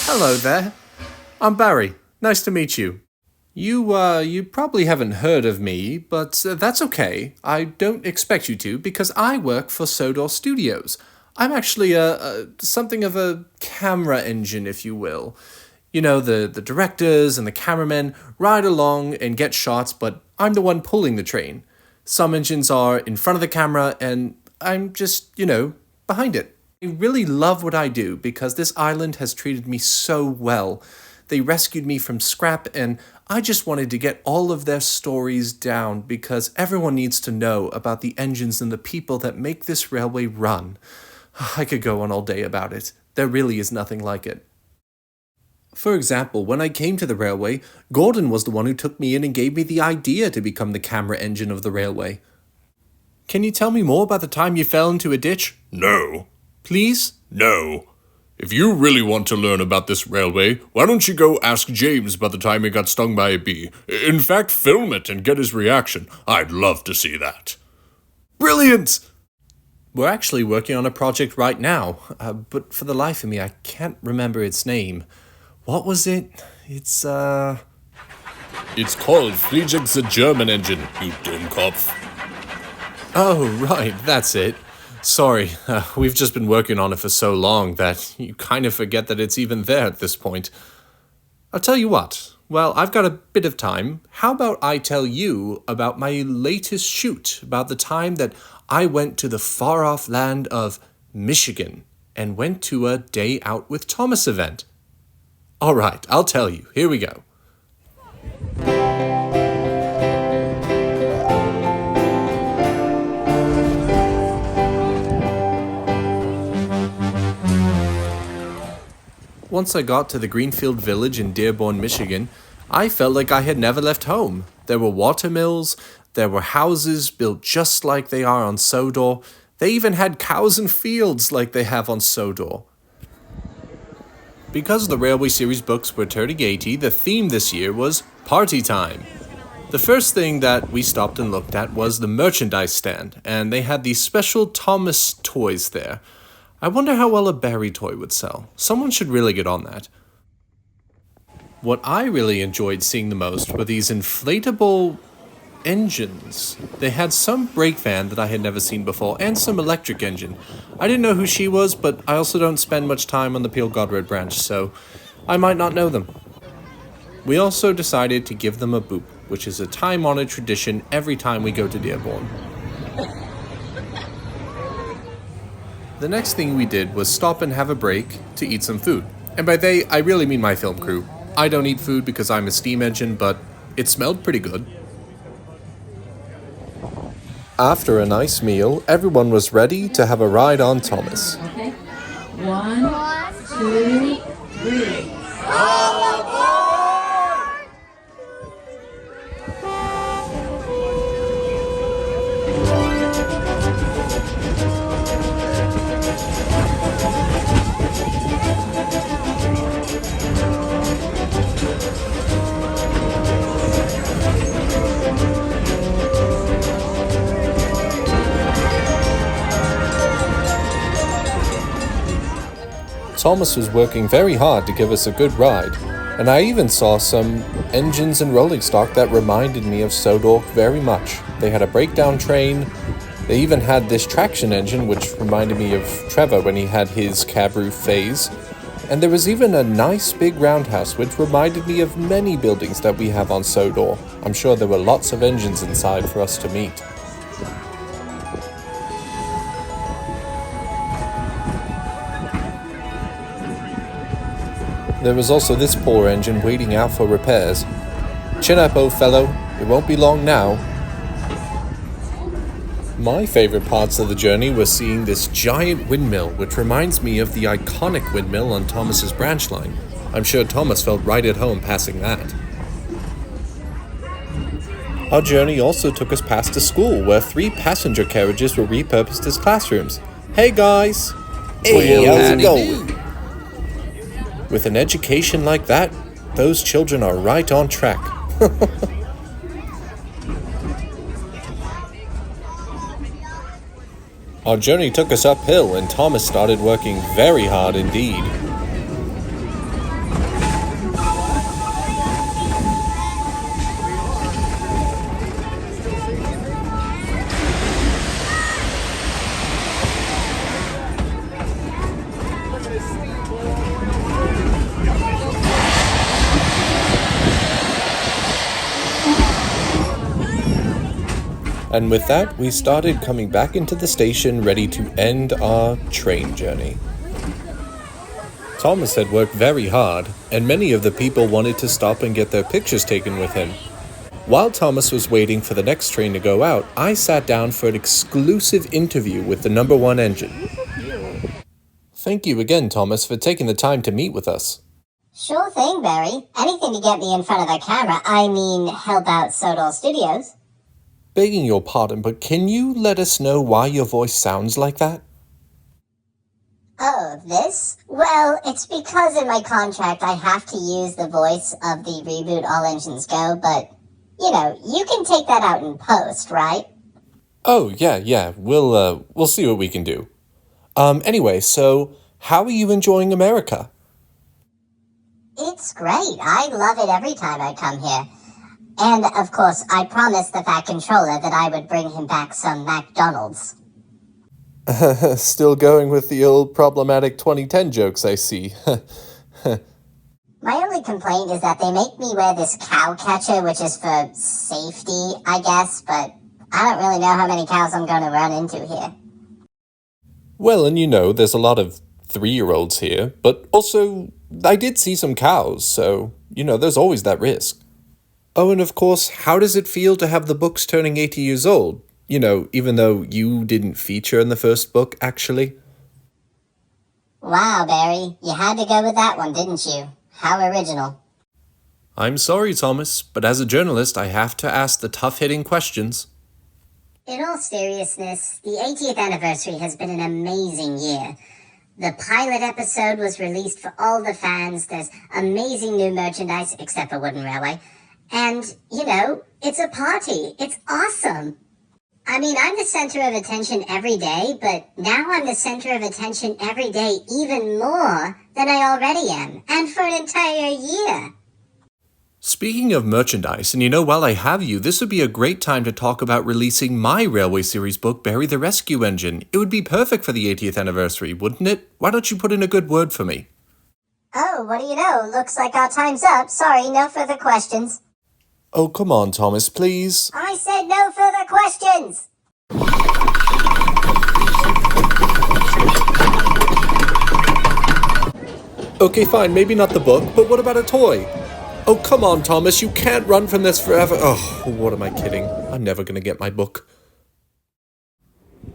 Hello there. I'm Barry. Nice to meet you. You probably haven't heard of me, but that's okay. I don't expect you to because I work for Sodor Studios. I'm actually something of a camera engine, if you will. You know, the directors and the cameramen ride along and get shots, but I'm the one pulling the train. Some engines are in front of the camera, and I'm just, behind it. I really love what I do because this island has treated me so well. They rescued me from scrap, and I just wanted to get all of their stories down because everyone needs to know about the engines and the people that make this railway run. I could go on all day about it. There really is nothing like it. For example, when I came to the railway, Gordon was the one who took me in and gave me the idea to become the camera engine of the railway. Can you tell me more about the time you fell into a ditch? No. Please? No. If you really want to learn about this railway, why don't you go ask James about the time he got stung by a bee? In fact, film it and get his reaction. I'd love to see that. Brilliant! We're actually working on a project right now, but for the life of me, I can't remember its name. What was it? It's called Friedrich the German engine, you Dummkopf. Oh, right, that's it. Sorry, we've just been working on it for so long that you kind of forget that it's even there at this point. I'll tell you what, well, I've got a bit of time. How about I tell you about my latest shoot, about the time that I went to the far-off land of Michigan and went to a Day Out with Thomas event. All right, I'll tell you. Here we go. Once I got to the Greenfield village in Dearborn, Michigan, I felt like I had never left home. There were watermills, there were houses built just like they are on Sodor. They even had cows and fields like they have on Sodor. Because the Railway Series books were turning 80, the theme this year was party time. The first thing that we stopped and looked at was the merchandise stand, and they had these special Thomas toys there. I wonder how well a Barry toy would sell. Someone should really get on that. What I really enjoyed seeing the most were these inflatable engines. They had some brake van that I had never seen before, and some electric engine. I didn't know who she was, but I also don't spend much time on the Peel Godred branch, so I might not know them. We also decided to give them a boop, which is a time-honored tradition every time we go to Dearborn. The next thing we did was stop and have a break to eat some food. And by they, I really mean my film crew. I don't eat food because I'm a steam engine, but it smelled pretty good. After a nice meal, everyone was ready to have a ride on Thomas. Okay. 1, 2, 3. Thomas was working very hard to give us a good ride, and I even saw some engines and rolling stock that reminded me of Sodor very much. They had a breakdown train. They even had this traction engine, which reminded me of Trevor when he had his cab roof phase. And there was even a nice big roundhouse, which reminded me of many buildings that we have on Sodor. I'm sure there were lots of engines inside for us to meet. There was also this poor engine waiting out for repairs. Chin up, old fellow. It won't be long now. My favorite parts of the journey were seeing this giant windmill, which reminds me of the iconic windmill on Thomas's branch line. I'm sure Thomas felt right at home passing that. Our journey also took us past a school where 3 passenger carriages were repurposed as classrooms. Hey guys! Hey, how's it going? With an education like that, those children are right on track. Our journey took us uphill, and Thomas started working very hard indeed. And with that, we started coming back into the station ready to end our train journey. Thomas had worked very hard, and many of the people wanted to stop and get their pictures taken with him. While Thomas was waiting for the next train to go out, I sat down for an exclusive interview with the number 1 engine. Thank you again, Thomas, for taking the time to meet with us. Sure thing, Barry. Anything to get me in front of the camera. I mean, help out Sodor Studios. Begging your pardon, but can you let us know why your voice sounds like that? Oh, this? Well, it's because in my contract I have to use the voice of the reboot All Engines Go, but, you can take that out in post, right? Oh, yeah, we'll see what we can do. Anyway, so, how are you enjoying America? It's great. I love it every time I come here. And, of course, I promised the Fat Controller that I would bring him back some McDonald's. Still going with the old problematic 2010 jokes, I see. My only complaint is that they make me wear this cow catcher, which is for safety, I guess, but I don't really know how many cows I'm going to run into here. Well, and there's a lot of 3-year-olds here, but also, I did see some cows, so, there's always that risk. Oh, and of course, how does it feel to have the books turning 80 years old? Even though you didn't feature in the first book, actually. Wow, Barry, you had to go with that one, didn't you? How original. I'm sorry, Thomas, but as a journalist, I have to ask the tough-hitting questions. In all seriousness, the 80th anniversary has been an amazing year. The pilot episode was released for all the fans. There's amazing new merchandise, except for Wooden Railway. And, it's a party. It's awesome. I mean, I'm the center of attention every day, but now I'm the center of attention every day even more than I already am, and for an entire year. Speaking of merchandise, and while I have you, this would be a great time to talk about releasing my Railway Series book, Barry the Rescue Engine. It would be perfect for the 80th anniversary, wouldn't it? Why don't you put in a good word for me? Oh, what do you know? Looks like our time's up. Sorry, no further questions. Oh, come on, Thomas, please. I said no further questions! Okay, fine, maybe not the book, but what about a toy? Oh, come on, Thomas, you can't run from this forever. Oh, what am I kidding? I'm never gonna get my book.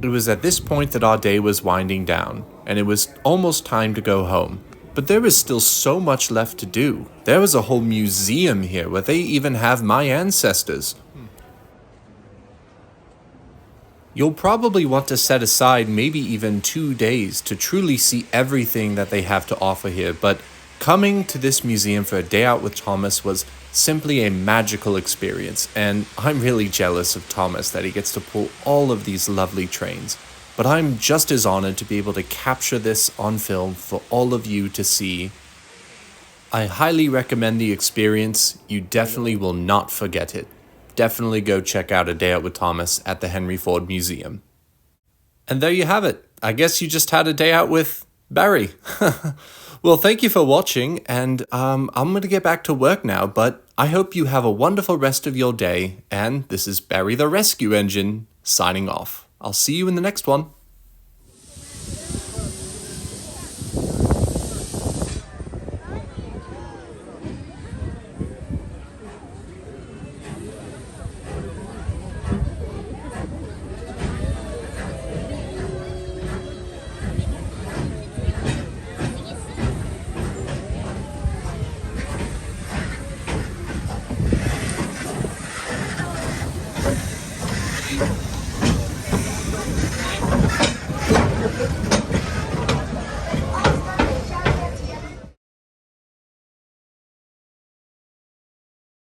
It was at this point that our day was winding down, and it was almost time to go home. But there was still so much left to do. There was a whole museum here where they even have my ancestors. You'll probably want to set aside maybe even 2 days to truly see everything that they have to offer here, but coming to this museum for a day out with Thomas was simply a magical experience, and I'm really jealous of Thomas that he gets to pull all of these lovely trains. But I'm just as honored to be able to capture this on film for all of you to see. I highly recommend the experience. You definitely will not forget it. Definitely go check out A Day Out with Thomas at the Henry Ford Museum. And there you have it. I guess you just had a day out with Barry. Well, thank you for watching, and I'm going to get back to work now, but I hope you have a wonderful rest of your day, and this is Barry the Rescue Engine signing off. I'll see you in the next one.